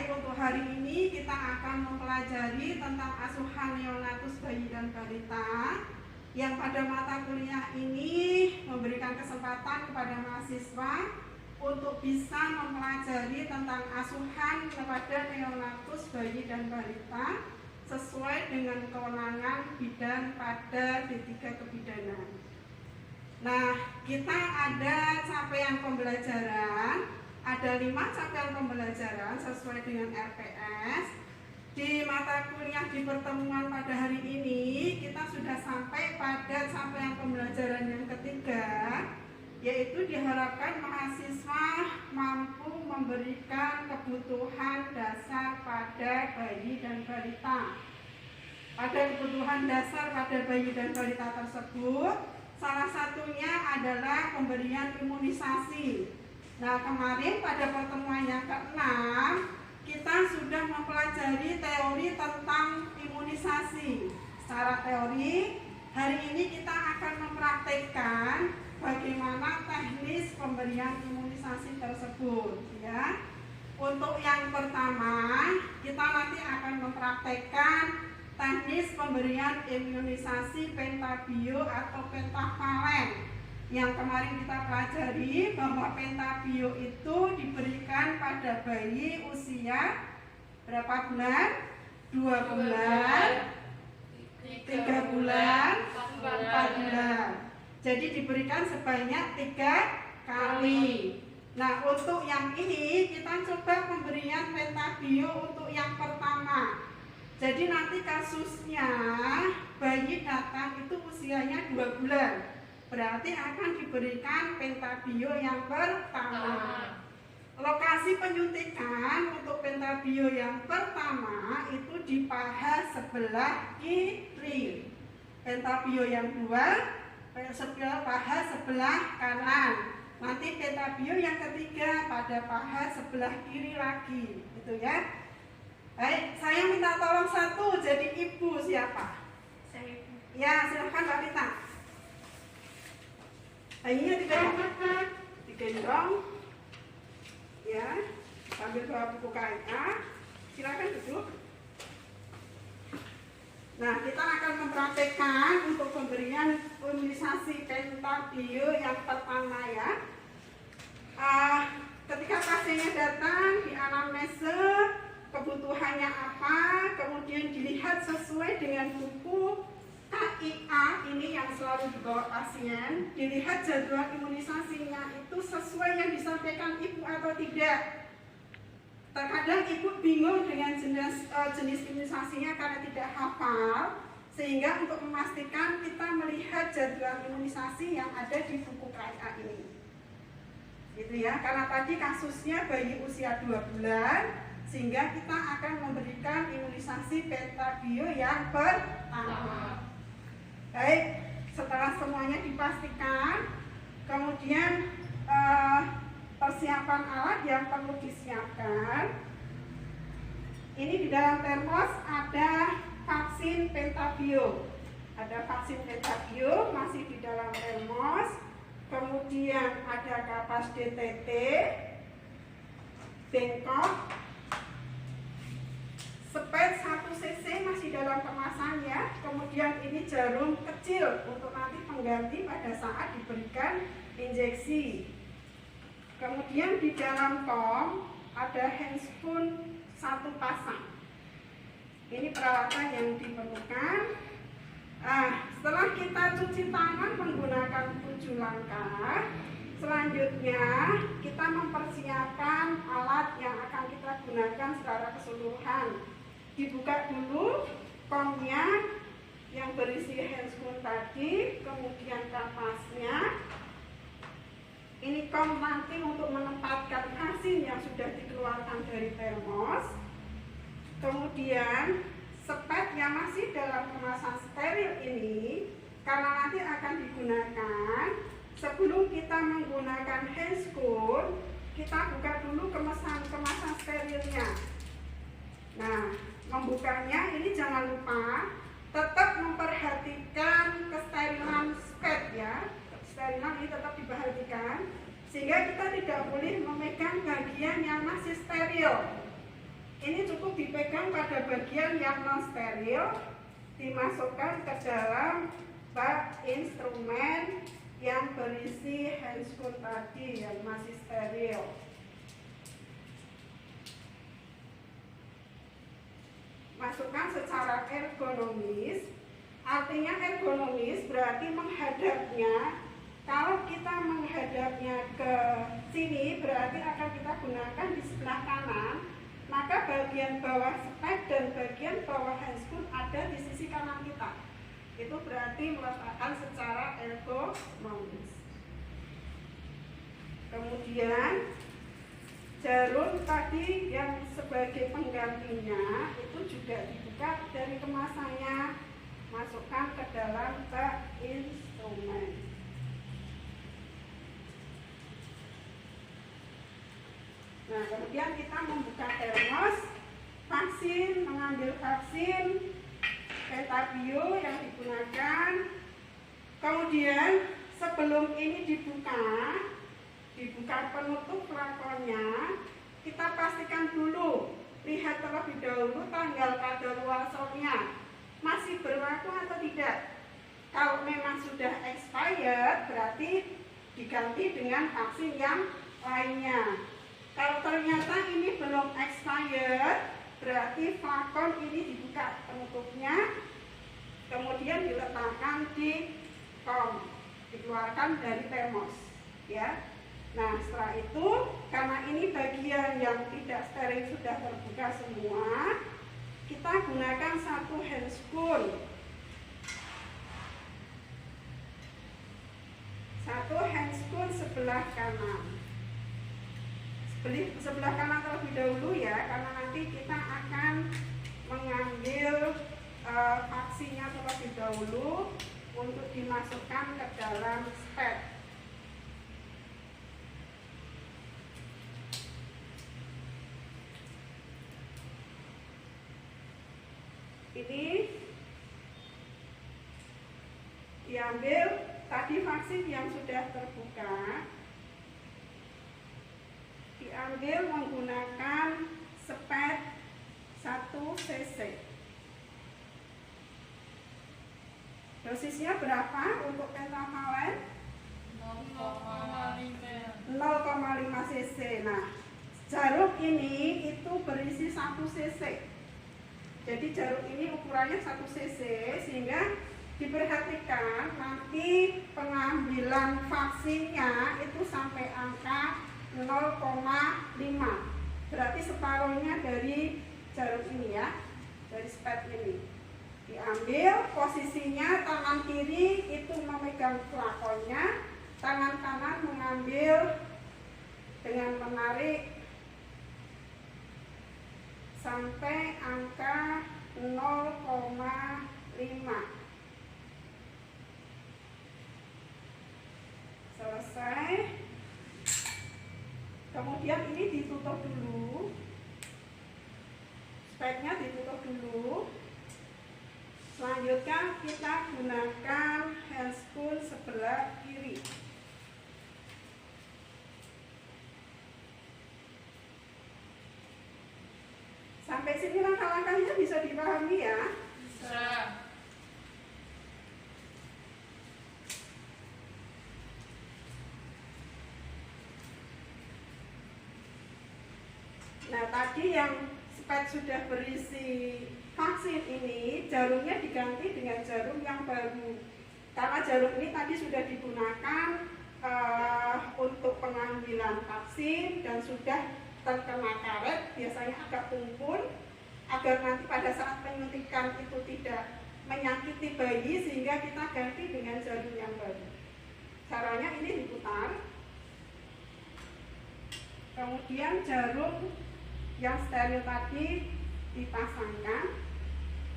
Baik, untuk hari ini kita akan mempelajari tentang asuhan neonatus bayi dan balita, yang pada mata kuliah ini memberikan kesempatan kepada mahasiswa untuk bisa mempelajari tentang asuhan kepada neonatus bayi dan balita sesuai dengan kewenangan bidang pada D3 Kebidanan. Nah, kita ada capaian pembelajaran. Ada 5 capaian pembelajaran sesuai dengan RPS. Di mata kuliah di pertemuan pada hari ini, kita sudah sampai pada capaian pembelajaran yang ketiga, yaitu diharapkan mahasiswa mampu memberikan kebutuhan dasar pada bayi dan balita. Pada kebutuhan dasar pada bayi dan balita tersebut, salah satunya adalah pemberian imunisasi. Nah, kemarin pada pertemuan yang ke-6 kita sudah mempelajari teori tentang imunisasi. Secara teori, hari ini kita akan mempraktekkan bagaimana teknis pemberian imunisasi tersebut, ya. Untuk yang pertama, kita nanti akan mempraktekkan teknis pemberian imunisasi pentabio atau pentavalen. Yang kemarin kita pelajari bahwa pentabio itu diberikan pada bayi usia berapa bulan? 2 bulan, 3 bulan, 4 bulan. Jadi diberikan sebanyak 3 kali. Nah, untuk yang ini kita coba pemberian pentabio untuk yang pertama. Jadi nanti kasusnya bayi datang itu usianya 2 bulan. Berarti akan diberikan pentabio yang pertama. Lokasi penyuntikan untuk pentabio yang pertama itu di paha sebelah kiri. Pentabio yang kedua paha sebelah kanan. Nanti pentabio yang ketiga pada paha sebelah kiri lagi, gitu ya. Baik, saya minta tolong satu, jadi ibu siapa? Saya. Ya, silakan Mbak Rita. Bayinya digendong, ya, sambil bawa buku KNA. Silakan duduk. Nah, kita akan mempraktekkan untuk pemberian imunisasi pentabio yang pertama, ya. Ketika pasiennya datang, di anamnese kebutuhannya apa, kemudian dilihat sesuai dengan buku KIA ini yang selalu dibawa pasien, dilihat jadwal imunisasinya itu sesuai yang disampaikan ibu atau tidak. Terkadang ibu bingung dengan jenis imunisasinya karena tidak hafal, sehingga untuk memastikan kita melihat jadwal imunisasi yang ada di buku KIA ini. Gitu ya, karena tadi kasusnya bayi usia 2 bulan, sehingga kita akan memberikan imunisasi pentabio yang pertama. Baik, setelah semuanya dipastikan, kemudian persiapan alat yang perlu disiapkan. Ini di dalam termos ada vaksin pentabio. Ada vaksin pentabio masih di dalam termos. Kemudian ada kapas DTT, bengkok, spet 1 cc masih dalam kemasannya. Kemudian ini jarum kecil untuk nanti pengganti pada saat diberikan injeksi. Kemudian di dalam tong ada handspoon 1 pasang. Ini peralatan yang diperlukan. Setelah kita cuci tangan menggunakan 7 langkah, selanjutnya kita mempersiapkan alat yang akan kita gunakan secara keseluruhan. Dibuka dulu komnya yang berisi handspoon tadi, kemudian kapasnya. Ini kom nanti untuk menempatkan vaksin yang sudah dikeluarkan dari termos. Kemudian spet yang masih dalam kemasan steril ini, karena nanti akan digunakan, sebelum kita menggunakan handspoon, kita buka dulu kemasan sterilnya. Nah, membukanya ini jangan lupa tetap memperhatikan kesterilan spet, ya. Kesterilan ini tetap diperhatikan, sehingga kita tidak boleh memegang bagian yang masih steril. Ini cukup dipegang pada bagian yang non steril, dimasukkan ke dalam bak instrumen yang berisi handscoon tadi yang masih steril. Masukkan secara ergonomis. Artinya ergonomis berarti menghadapnya. Kalau kita menghadapnya ke sini berarti akan kita gunakan di sebelah kanan. Maka bagian bawah spek dan bagian bawah handscoon ada di sisi kanan kita. Itu berarti meletakkan secara ergonomis. Kemudian jarum tadi yang sebagai penggantinya itu juga dibuka dari kemasannya, masukkan ke dalam bak instrumen. Nah, kemudian kita membuka termos vaksin, mengambil vaksin Pentabio yang digunakan. Kemudian sebelum ini dibuka penutup flakonnya, kita pastikan dulu, lihat terlebih dahulu tanggal kadaluarsanya masih berlaku atau tidak. Kalau memang sudah expired, berarti diganti dengan vaksin yang lainnya. Kalau ternyata ini belum expired, berarti flakon ini dibuka penutupnya, kemudian diletakkan di kom, dikeluarkan dari termos, ya. Nah, setelah itu, karena ini bagian yang tidak steril sudah terbuka semua, kita gunakan satu handscoon. Satu handscoon sebelah kanan. Sebelah kanan terlebih dahulu ya, karena nanti kita akan mengambil vaksinnya terlebih dahulu untuk dimasukkan ke dalam spek. Ini diambil tadi vaksin yang sudah terbuka, diambil menggunakan spek 1 cc. Dosisnya berapa untuk pentavalen? 0,5 cc. Nah, jarum ini itu berisi 1 cc. Jadi jarum ini ukurannya 1 cc, sehingga diperhatikan nanti pengambilan vaksinnya itu sampai angka 0,5, berarti separuhnya dari jarum ini ya, dari spek ini. Diambil posisinya, tangan kiri itu memegang flakonnya, tangan kanan mengambil dengan menarik sampai angka 0,5. Selesai. Kemudian ini ditutup dulu, speknya ditutup dulu. Selanjutnya kita gunakan handscoon sebelah kiri. Sampai sini langkah-langkahnya bisa dipahami ya? Bisa. Nah, tadi yang spek sudah berisi vaksin ini, jarumnya diganti dengan jarum yang baru. Karena jarum ini tadi sudah digunakan untuk pengambilan vaksin dan sudah terkena karet, biasanya agak tumpul, agar nanti pada saat penyuntikan itu tidak menyakiti bayi, sehingga kita ganti dengan jarum yang baru. Caranya ini diputar, kemudian jarum yang steril tadi dipasangkan.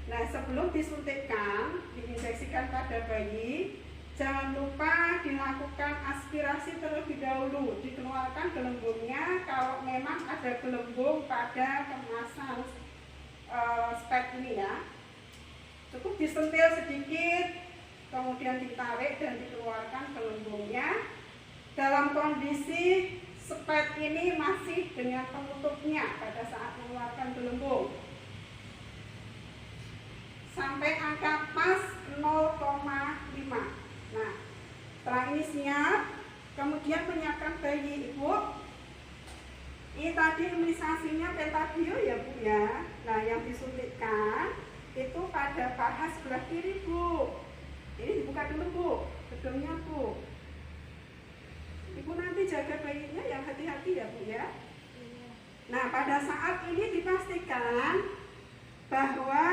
Nah, sebelum disuntikkan, diinjeksikan pada bayi, jangan lupa dilakukan aspirasi terlebih dahulu, dikeluarkan gelembungnya kalau memang ada gelembung pada kemasan spek ini ya. Cukup disentil sedikit, kemudian ditarik dan dikeluarkan gelembungnya. Dalam kondisi Spet ini masih dengan penutupnya pada saat mengeluarkan gelembung. Sampai angka pas 0,5. Nah, setelah ini siap, kemudian menyiapkan bayi ibu. Ini tadi imunisasinya pentabio ya bu ya. Nah, yang disuntikkan itu pada paha sebelah kiri bu. Ini dibuka dulu bu, gedungnya bu. Ibu nanti jaga bayinya yang hati-hati ya bu ya. Nah, pada saat ini dipastikan bahwa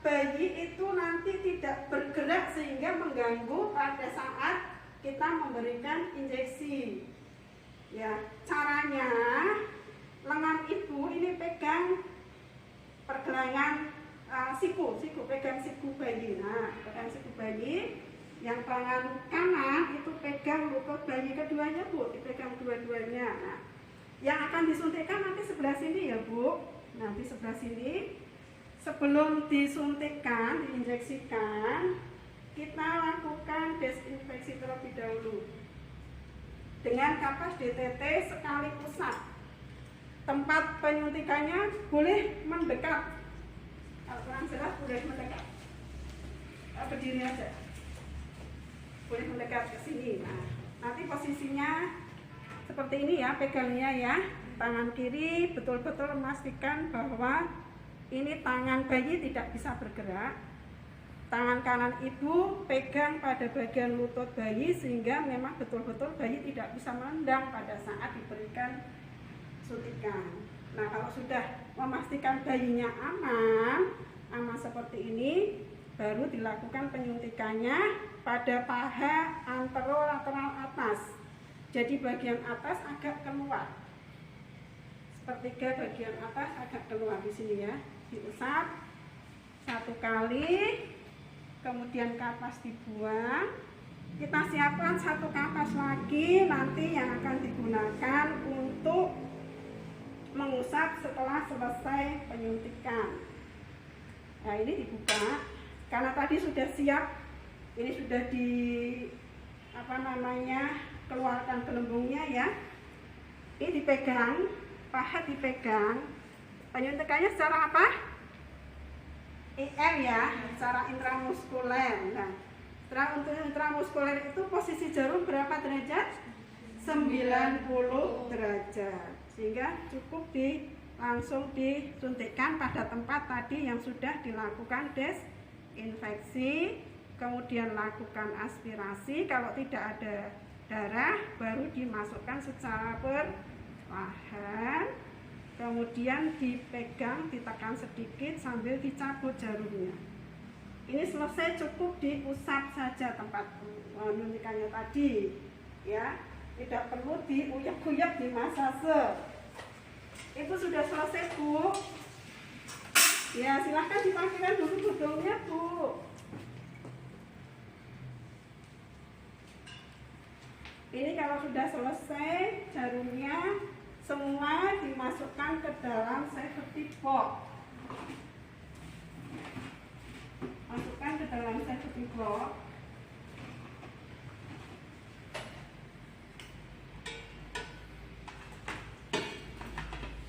bayi itu nanti tidak bergerak sehingga mengganggu pada saat kita memberikan injeksi. Ya, caranya lengan ibu ini pegang pergelangan siku, pegang siku bayi. Nah, pegang siku bayi. Yang tangan kanan itu pegang lutut bayi keduanya bu, dipegang dua-duanya. Nah, yang akan disuntikkan nanti sebelah sini ya bu, nanti sebelah sini. Sebelum disuntikkan, diinjeksikan, kita lakukan desinfeksi terlebih dahulu dengan kapas DTT sekali pusat. Tempat penyuntikannya boleh mendekat, kalau kurang jelas boleh mendekat, berdiri aja. Boleh mendekat ke sini. Nah, nanti posisinya seperti ini ya, pegangnya ya. Tangan kiri betul-betul memastikan bahwa ini tangan bayi tidak bisa bergerak. Tangan kanan ibu pegang pada bagian lutut bayi sehingga memang betul-betul bayi tidak bisa menendang pada saat diberikan suntikan. Nah, kalau sudah memastikan bayinya aman seperti ini, baru dilakukan penyuntikannya pada paha anterolateral atas. Jadi bagian atas agak keluar. Sepertiga bagian atas agak keluar di sini ya. Diusap 1 kali, kemudian kapas dibuang. Kita siapkan 1 kapas lagi nanti yang akan digunakan untuk mengusap setelah selesai penyuntikan. Nah, ini dibuka. Karena tadi sudah siap, ini sudah keluarkan gelembungnya ya. Ini dipegang, paha dipegang. Penyuntikannya secara apa? IM ya, secara intramuskuler. Nah, setelah untuk intramuskuler itu posisi jarum berapa derajat? 90 derajat. Sehingga cukup langsung disuntikkan pada tempat tadi yang sudah dilakukan desinfeksi, kemudian lakukan aspirasi. Kalau tidak ada darah, baru dimasukkan secara perlahan, kemudian dipegang, ditekan sedikit sambil dicabut jarumnya. Ini selesai, cukup diusap saja tempat penyuntikannya tadi ya, tidak perlu diuyap-uyap di masase. Itu sudah selesai bu. Ya, silahkan dipakaikan dulu gedungnya bu. Ini kalau sudah selesai, jarumnya semua dimasukkan ke dalam safety box. Masukkan ke dalam safety box.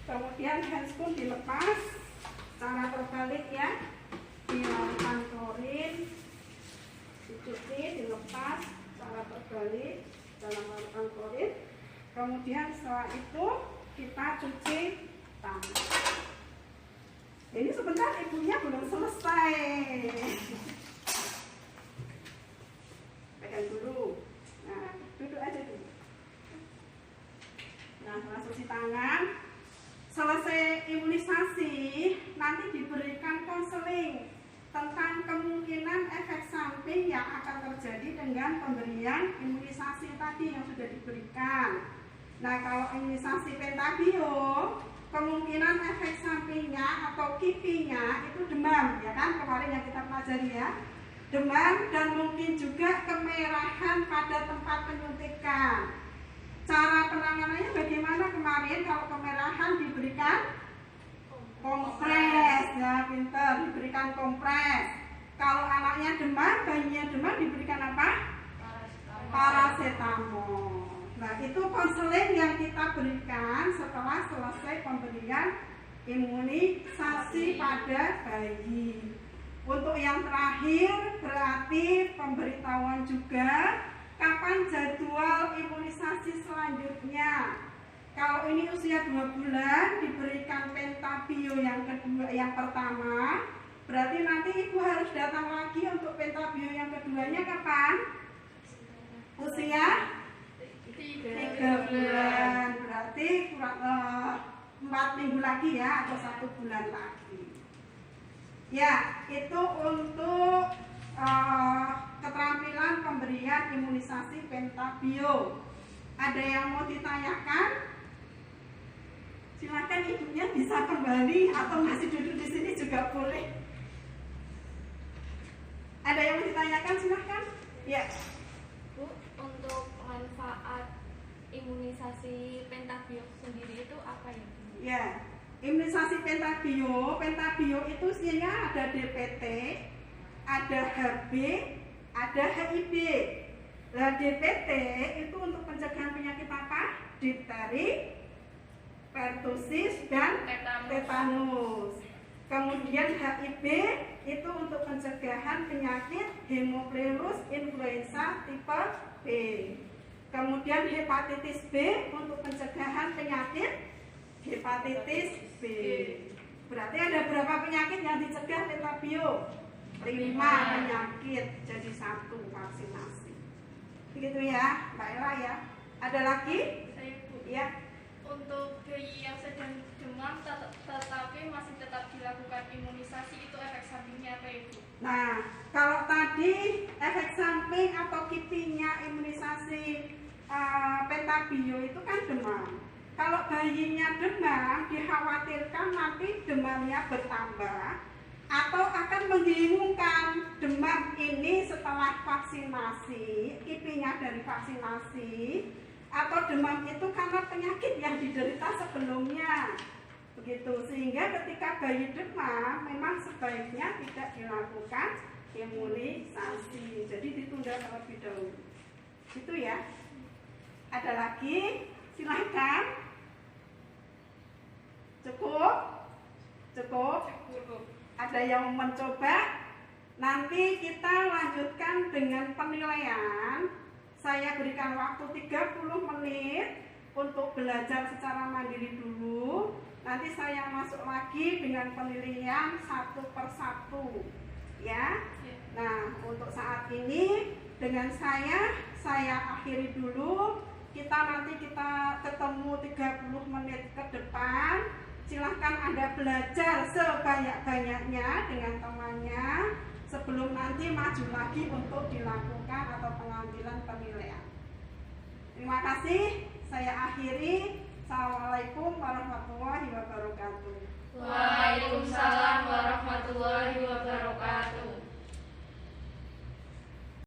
Kemudian handscoon dilepas secara terbalik ya, dilakukan klorin, dicuci, dilepas secara terbalik dalam larutan klorin. Kemudian setelah itu kita cuci tangan. Ini sebentar ibunya belum selesai. Pegang dulu. Nah, duduk aja dulu. Nah, setelah cuci tangan, selesai imunisasi, nanti diberikan konseling tentang kemungkinan efek samping yang akan terjadi dengan pemberian imunisasi tadi yang sudah diberikan. Nah, kalau imunisasi pentabio, kemungkinan efek sampingnya atau KIPI-nya itu demam, ya kan, kemarin yang kita pelajari ya, demam dan mungkin juga kemerahan pada tempat penyuntikan. Cara penanganannya bagaimana kemarin? Kalau kemerahan diberikan kompres, ya pinter, diberikan kompres. Kalau anaknya demam, bayinya demam diberikan apa? Paracetamol. Nah, itu konseling yang kita berikan setelah selesai pemberian imunisasi pada bayi. Untuk yang terakhir berarti pemberitahuan juga kapan jadwal imunisasi selanjutnya. Kalau ini usia 2 bulan diberikan pentabio yang kedua, yang pertama, berarti nanti ibu harus datang lagi untuk pentabio yang keduanya kapan? Usia 3 bulan, berarti kurang 4 minggu lagi ya, atau 1 bulan lagi. Ya, itu untuk keterampilan pemberian imunisasi pentabio. Ada yang mau ditanyakan? Silakan ibunya bisa kembali atau masih duduk di sini juga boleh. Ada yang mau ditanyakan? Silakan. Ya. Bu, untuk manfaat imunisasi pentabio sendiri itu apa ya? Ya. Imunisasi pentabio itu isinya ada DPT, ada HB, ada HIV. Nah, DPT itu untuk pencegahan penyakit apa? Difteri, pertusis, dan tetanus. Kemudian HIV itu untuk pencegahan penyakit hemophilus influenza tipe B. Kemudian hepatitis B untuk pencegahan penyakit hepatitis B. Berarti ada berapa penyakit yang dicegah pentabio? 5 penyakit, jadi 1 vaksinasi. Begitu ya, Mbak Ella ya. Ada lagi? Saya, Bu. Ya. Untuk bayi yang sedang demam tetapi masih tetap dilakukan imunisasi, itu efek sampingnya apa, Ibu? Nah, kalau tadi efek samping atau kipinya imunisasi pentabio itu kan demam. Kalau bayinya demam, dikhawatirkan nanti demamnya bertambah atau akan membingungkan. Demam ini setelah vaksinasi, kipinya dari vaksinasi, atau demam itu karena penyakit yang diderita sebelumnya. Begitu, sehingga ketika bayi demam memang sebaiknya tidak dilakukan imunisasi. Jadi ditunda terlebih dahulu. Itu ya. Ada lagi? Silahkan. Cukup? Ada yang mencoba? Nanti kita lanjutkan dengan penilaian. Saya berikan waktu 30 menit untuk belajar secara mandiri dulu. Nanti saya masuk lagi dengan penilaian 1 per 1. Ya. Nah, untuk saat ini dengan saya akhiri dulu. Nanti kita ketemu 30 menit ke depan. Silahkan Anda belajar sebanyak-banyaknya dengan temannya sebelum nanti maju lagi untuk dilakukan atau pengambilan penilaian. Terima kasih. Saya akhiri. Assalamualaikum warahmatullahi wabarakatuh. Waalaikumsalam.